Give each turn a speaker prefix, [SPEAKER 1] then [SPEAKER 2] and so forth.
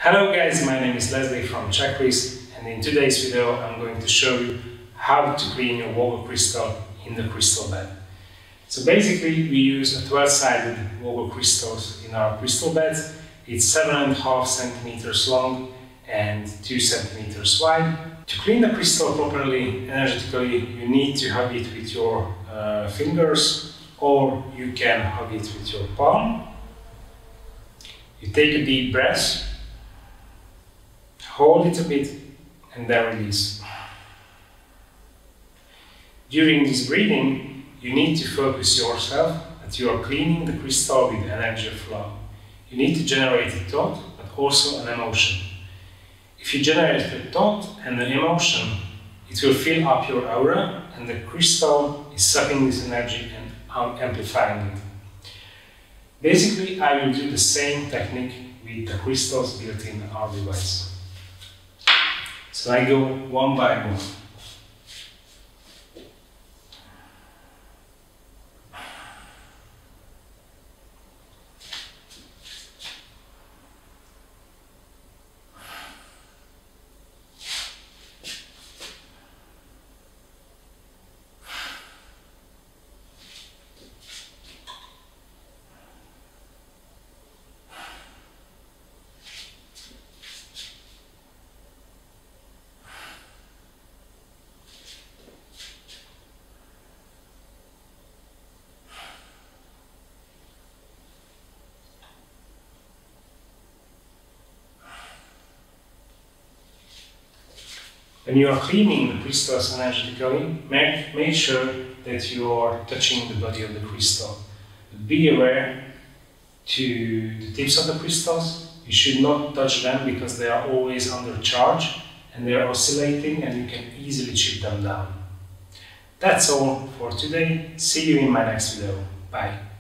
[SPEAKER 1] Hello guys, my name is Leslie from Czechris, and in today's video I'm going to show you how to clean your vogel crystal in the crystal bed. So basically we use a 12-sided vogel crystals in our crystal beds. It's 7.5 centimeters long and 2 centimeters wide. To clean the crystal properly, energetically, you need to hug it with your fingers, or you can hug it with your palm. You take a deep breath, hold it a bit, and then release. During this breathing, you need to focus yourself that you are cleaning the crystal with energy flow. You need to generate a thought, but also an emotion. If you generate a thought and an emotion, it will fill up your aura, and the crystal is sucking this energy and amplifying it. Basically, I will do the same technique with the crystals built in our device. So I go one by one. When you are cleaning the crystals energetically, make sure that you are touching the body of the crystal. Be aware to the tips of the crystals. You should not touch them because they are always under charge and they are oscillating, and you can easily chip them down. That's all for today. See you in my next video. Bye.